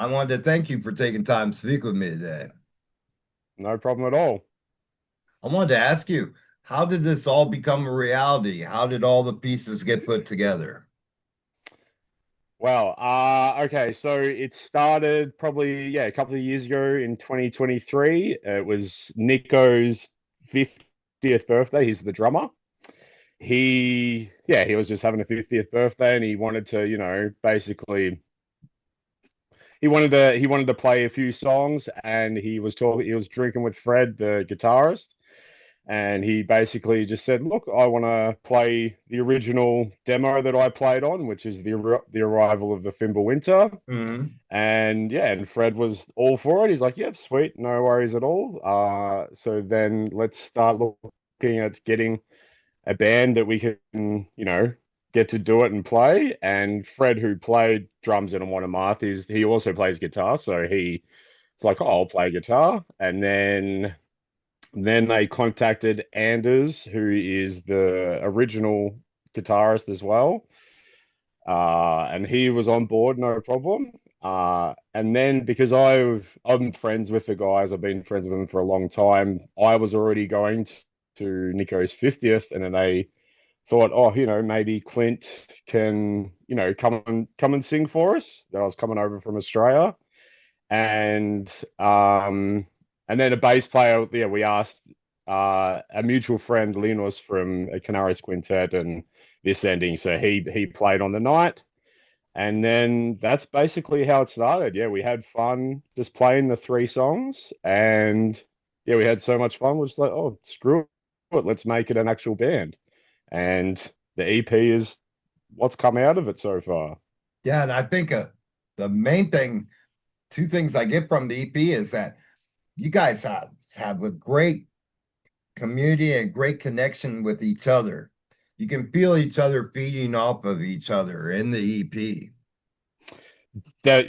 I wanted to thank you for taking time to speak with me today. No problem at all. I wanted to ask you, how did this all become a reality? How did all the pieces get put together? Well, okay, so it started probably, a couple of years ago in 2023. It was Nico's 50th birthday. He's the drummer. He was just having a 50th birthday and he wanted to, basically he wanted to play a few songs and he was drinking with Fred, the guitarist. And he basically just said, "Look, I want to play the original demo that I played on, which is the arrival of the Fimbul Winter." Hmm. And yeah, and Fred was all for it. He's like, "Yep, sweet, no worries at all." So then let's start looking at getting a band that we can, get to do it and play. And Fred, who played drums in Monomath, he also plays guitar, so he's like, "Oh, I'll play guitar." And then they contacted Anders, who is the original guitarist as well. And he was on board, no problem. And then because I'm friends with the guys, I've been friends with them for a long time. I was already going to Nico's 50th, and then they thought, oh, maybe Clint can, come and sing for us. That I was coming over from Australia, and um, and then a bass player. Yeah, we asked a mutual friend, Linus from a Canaris Quintet, and this ending. So he played on the night, and then that's basically how it started. Yeah, we had fun just playing the three songs, and yeah, we had so much fun. We're just like, oh, screw it, let's make it an actual band. And the EP is what's come out of it so far. Yeah, and I think the main thing, two things I get from the EP is that you guys have a great community and great connection with each other. You can feel each other feeding off of each other in the EP.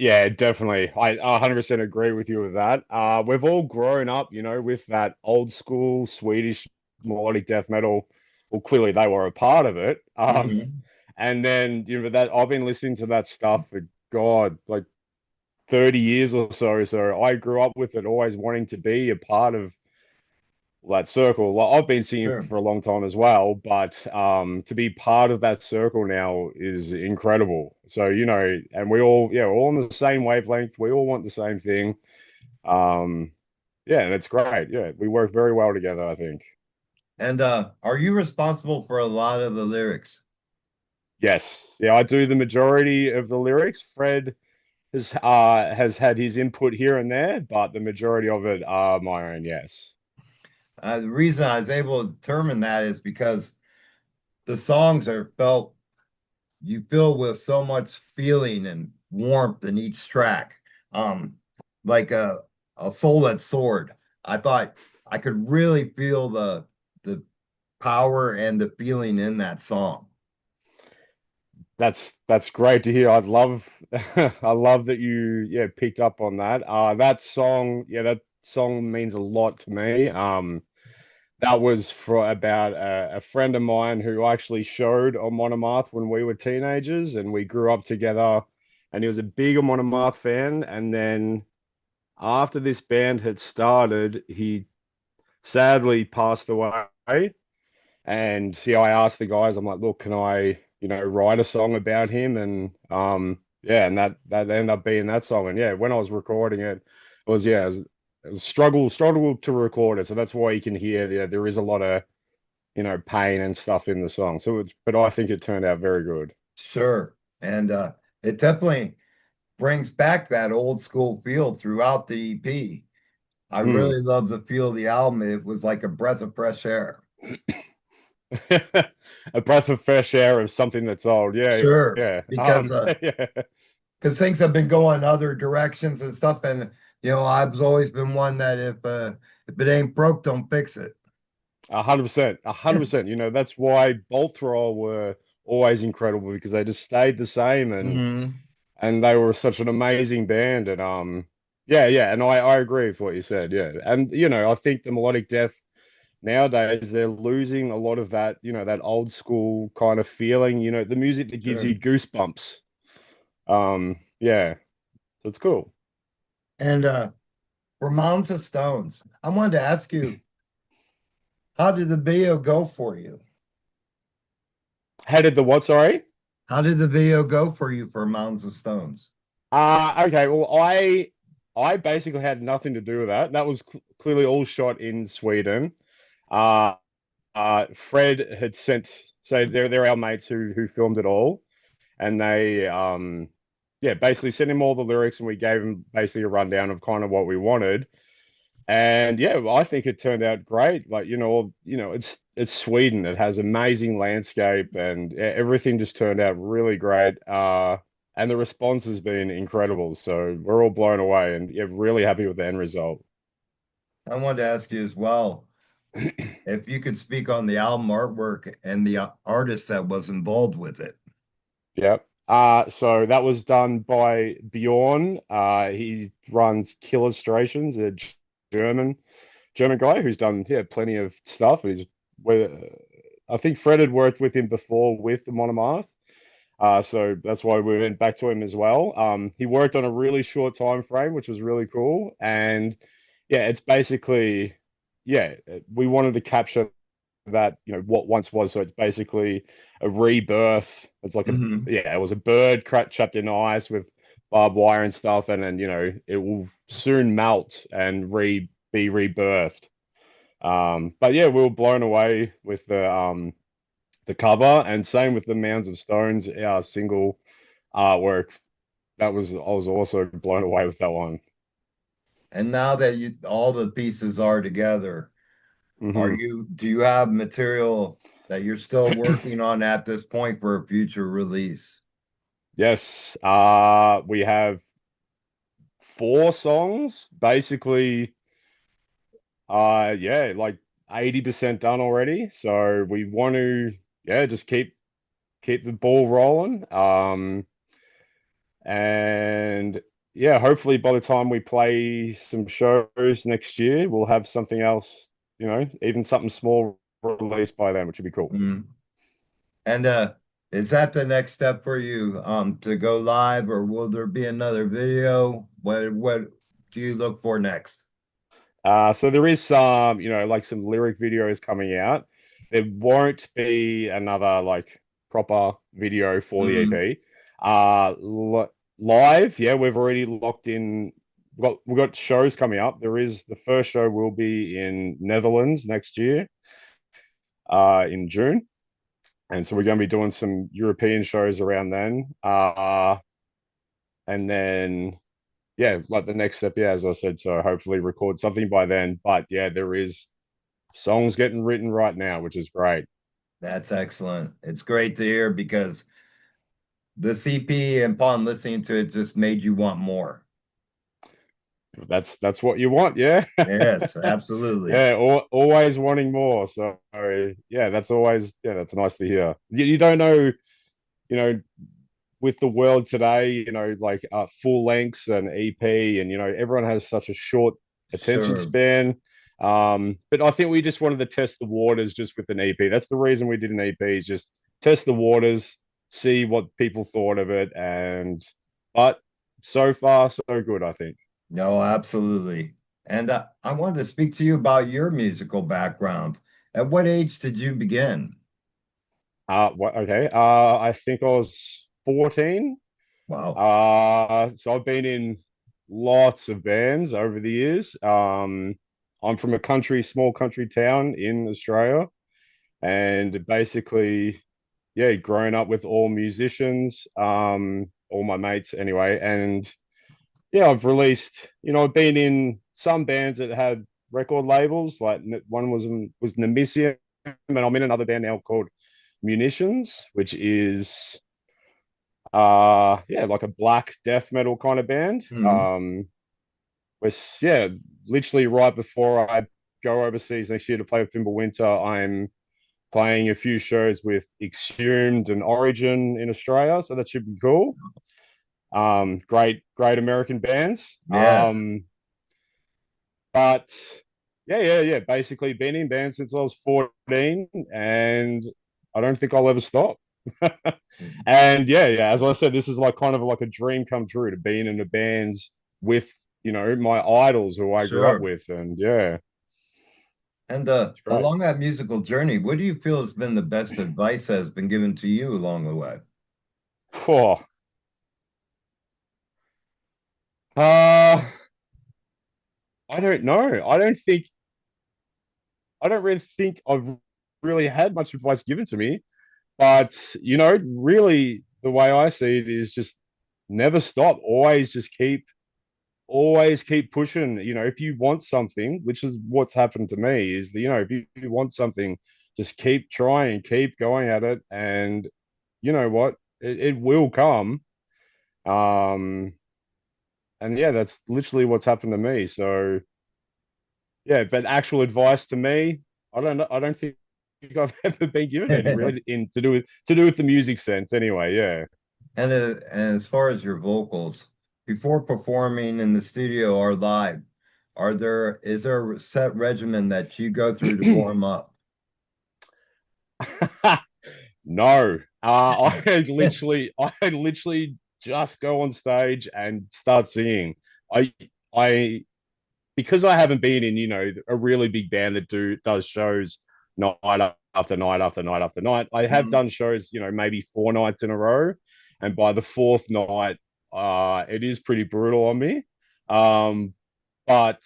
Yeah, definitely. I 100% agree with you with that. We've all grown up, with that old school Swedish melodic death metal. Well, clearly they were a part of it. Hmm. And then, that I've been listening to that stuff for God, like 30 years or so. So I grew up with it, always wanting to be a part of that circle. Well, I've been singing Sure. for a long time as well, but to be part of that circle now is incredible. So, and we're all on the same wavelength. We all want the same thing. Um, yeah, and it's great. Yeah, we work very well together, I think. And are you responsible for a lot of the lyrics? Yes. Yeah, I do the majority of the lyrics. Fred has had his input here and there, but the majority of it are my own, yes. The reason I was able to determine that is because the songs are felt, you feel with so much feeling and warmth in each track. Um, like a soul that soared. I thought I could really feel the power and the feeling in that song. That's great to hear. I'd love I love that you picked up on that. That song means a lot to me. That was for about a friend of mine who actually showed on Monomath when we were teenagers and we grew up together, and he was a big Monomath fan. And then after this band had started, he sadly passed away. And yeah, I asked the guys, I'm like, look, can I, write a song about him? And yeah, and that ended up being that song. And yeah, when I was recording it, it was struggle to record it. So that's why you can hear there is a lot of, pain and stuff in the song. But I think it turned out very good. Sure. And it definitely brings back that old school feel throughout the EP. I Mm. really love the feel of the album. It was like a breath of fresh air. A breath of fresh air of something that's old. Yeah, Sure. yeah. Yeah. Because things have been going other directions and stuff. And I've always been one that if it ain't broke, don't fix it. 100%, 100%. That's why Bolt Thrower were always incredible because they just stayed the same Hmm. and they were such an amazing band. And yeah, yeah, and I agree with what you said. Yeah. And I think the melodic death nowadays they're losing a lot of that, that old school kind of feeling, the music that gives Sure. you goosebumps. Yeah, so it's cool. And for Mounds of Stones, I wanted to ask you, how did the video go for you? How did the what? Sorry. How did the video go for you for Mounds of Stones? Okay. Well, I basically had nothing to do with that. That was clearly all shot in Sweden. Uh, Fred had sent, so they're our mates who filmed it all, and they yeah, basically sent him all the lyrics, and we gave him basically a rundown of kind of what we wanted. And yeah, well, I think it turned out great. Like, it's Sweden. It has amazing landscape, and everything just turned out really great. And the response has been incredible. So we're all blown away, and yeah, really happy with the end result. I wanted to ask you as well if you could speak on the album artwork and the artist that was involved with it. Yep. So that was done by Bjorn. He runs Kill Illustrations, a German German guy who's done, yeah, plenty of stuff. He's where I think Fred had worked with him before with the Monomath. So that's why we went back to him as well. He worked on a really short time frame, which was really cool. And yeah, it's basically, yeah, we wanted to capture that, what once was. So it's basically a rebirth. It's like Hmm. yeah, it was a bird trapped in ice with barbed wire and stuff, and then it will soon melt and be rebirthed. But yeah, we were blown away with the cover, and same with the Mounds of Stones, our single artwork. I was also blown away with that one. And now that you all the pieces are together, Hmm. do you have material that you're still working on at this point for a future release? Yes, we have four songs, basically. Yeah, like 80% done already. So we want to, yeah, just keep the ball rolling. And yeah, hopefully by the time we play some shows next year, we'll have something else, even something small released by then, which would be cool. Mm. And is that the next step for you to go live, or will there be another video? What do you look for next? So there is some, like some lyric videos coming out. There won't be another like proper video for the Mm. EP. Live, yeah, we've already locked in. We've got shows coming up. The first show will be in Netherlands next year, in June. And so we're going to be doing some European shows around then. And then, yeah, like the next step, yeah, as I said, so hopefully record something by then. But yeah, there is songs getting written right now, which is great. That's excellent. It's great to hear because the CP, upon listening to it, just made you want more. That's what you want, yeah. Yes, absolutely. Yeah, always wanting more. So yeah, that's nice to hear. You don't know, you know, with the world today, like full lengths and EP, and everyone has such a short attention Sure. span. But I think we just wanted to test the waters just with an EP. That's the reason we did an EP, is just test the waters, see what people thought of it, and but so far so good, I think. No, absolutely. And I wanted to speak to you about your musical background. At what age did you begin? What? Okay. I think I was 14. Wow. So I've been in lots of bands over the years. I'm from a small country town in Australia, and basically, yeah, grown up with all musicians, all my mates anyway. And yeah, I've been in some bands that had record labels. Like one was Nemesium, and I'm in another band now called Munitions, which is yeah, like a black death metal kind of band. Hmm. Yeah, literally right before I go overseas next year to play with Fimbul Winter, I'm playing a few shows with Exhumed and Origin in Australia, so that should be cool. Great American bands. Yes. But yeah. Basically, been in bands since I was 14, and I don't think I'll ever stop. And yeah, as I said, this is like kind of like a dream come true to be in a band with my idols who I grew up Sure. with, and yeah, And it's great. along that musical journey, what do you feel has been the best advice that has been given to you along the way? Oh, uh, I don't know. I don't really think I've really had much advice given to me, but really the way I see it is just never stop. Always keep pushing. If you want something, which is what's happened to me, is that, if you want something, just keep trying, keep going at it, and you know what? It will come. Um, and yeah, that's literally what's happened to me. So yeah, but actual advice to me, I don't know. I don't think I've ever been given any really in to do with the music sense. Anyway, yeah. And as far as your vocals, before performing in the studio or live, is there a set regimen that you go through to warm up? No, I literally just go on stage and start singing. I, I, because I haven't been in, a really big band that does shows night after night after night after night. I have Mhm. done shows, maybe 4 nights in a row, and by the fourth night, it is pretty brutal on me. Um, but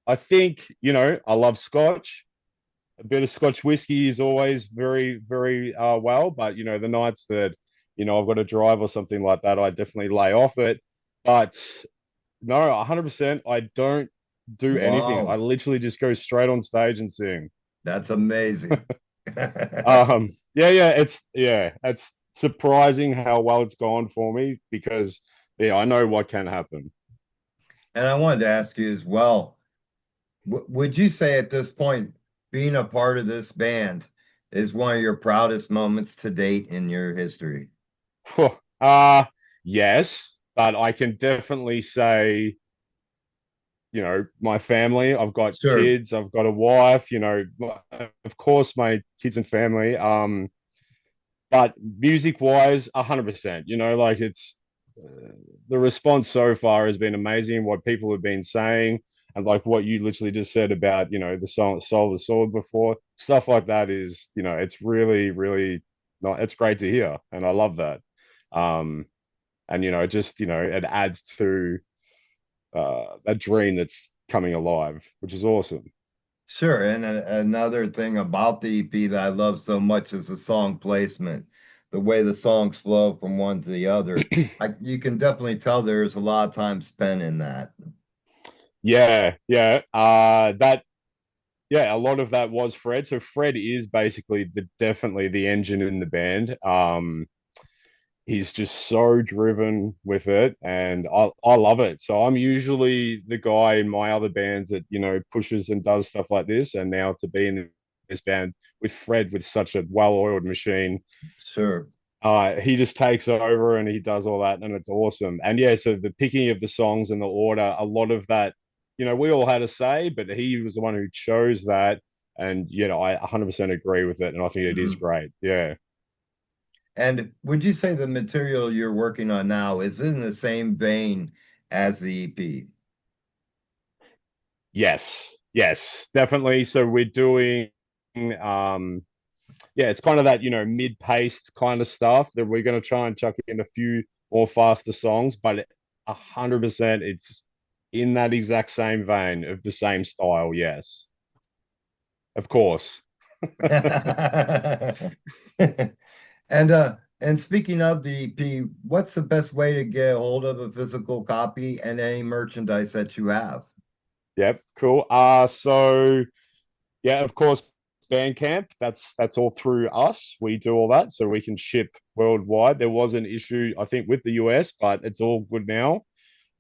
I think, I love Scotch. A bit of Scotch whiskey is always very, very well. But the nights that I've got to drive or something like that, I definitely lay off it. But no, 100%. I don't do anything. I Wow, literally just go straight on stage and sing. that's amazing. It's surprising how well it's gone for me because yeah, I know what can happen. And I wanted to ask you as well, would you say at this point, being a part of this band is one of your proudest moments to date in your history? Phew. Uh yes, but I can definitely say my family. I've got Sure. kids. I've got a wife. Of course, my kids and family. But music wise, 100%. Like the response so far has been amazing. What people have been saying, and like what you literally just said about the song "Soul of the Sword" before, stuff like that is it's really, really not. It's great to hear, and I love that. Um, and just it adds to a dream that's coming alive, which is awesome. Sure. And another thing about the EP that I love so much is the song placement, the way the songs flow from one to the other. You can definitely tell there's a lot of time spent in that. Yeah, yeah. A lot of that was Fred. So Fred is basically definitely the engine in the band. He's just so driven with it, and I love it. So I'm usually the guy in my other bands that pushes and does stuff like this, and now to be in this band with Fred with such a well-oiled machine, Sure. he just takes over and he does all that, and it's awesome. And yeah, so the picking of the songs and the order, a lot of that, we all had a say, but he was the one who chose that. And I 100% agree with it, and I think it is Mhm. great. Yeah. And would you say the material you're working on now is in the same vein as the EP? Yes. Yes. Definitely. So we're doing, um, yeah, it's kind of that mid-paced kind of stuff that we're going to try and chuck in a few more faster songs, but 100% it's in that exact same vein of the same style. Yes, of course. And speaking of the EP, what's the best way to get a hold of a physical copy and any merchandise that you have? Yep, cool. So yeah, of course, Bandcamp. That's all through us. We do all that, so we can ship worldwide. There was an issue, I think, with the US, but it's all good now.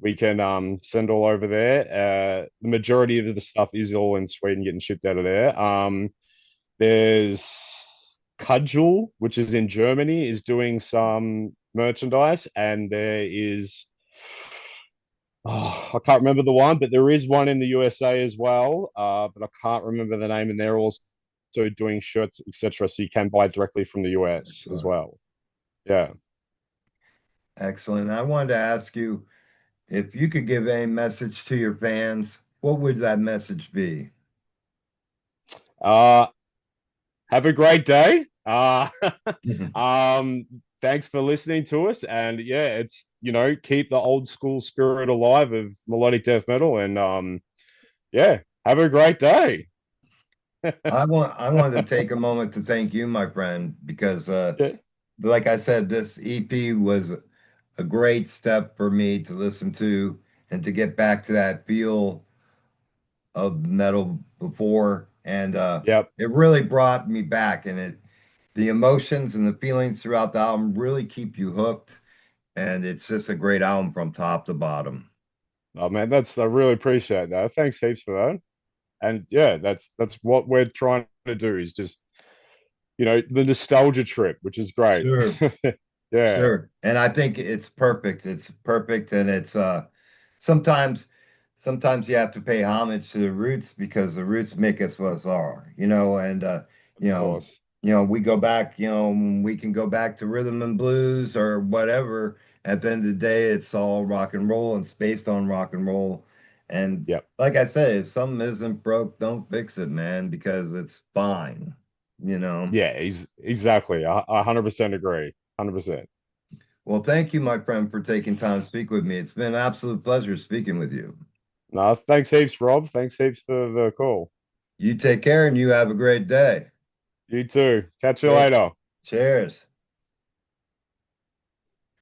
We can send all over there. The majority of the stuff is all in Sweden, getting shipped out of there. There's Cudgel, which is in Germany, is doing some merchandise, and there is I can't remember the one, but there is one in the USA as well. But I can't remember the name, and they're also doing shirts, etc. So you can buy directly from the US as Excellent. well. Yeah. Excellent. I wanted to ask you, If you could give a message to your fans, what would that message be? Uh, have a great day. Um, thanks for listening to us, and yeah, it's keep the old school spirit alive of melodic death metal, and yeah, have a great day. I wanted to take a moment to thank you, my friend, because Yeah, like I said, this EP was a great step for me to listen to and to get back to that feel of metal before. And yep. it really brought me back, and it the emotions and the feelings throughout the album really keep you hooked. And it's just a great album from top to bottom. Oh man, that's I really appreciate that. Thanks heaps for that. And yeah, that's what we're trying to do is just the nostalgia trip, which is great. Sure. Yeah, Sure. And I think it's perfect. It's perfect. And it's sometimes sometimes you have to pay homage to the roots because the roots make us what us are, and of you know, course. we go back, we can go back to rhythm and blues or whatever. At the end of the day, it's all rock and roll and it's based on rock and roll. And Yep. like I say, if something isn't broke, don't fix it, man, because it's fine, Yeah, he's exactly. I 100% agree. 100%. Well, thank you, my friend, for taking time to speak with me. It's been an absolute pleasure speaking with you. No, thanks heaps, Rob. Thanks heaps for the call. You take care and you have a great day. You too. Catch you Okay. later. Cheers.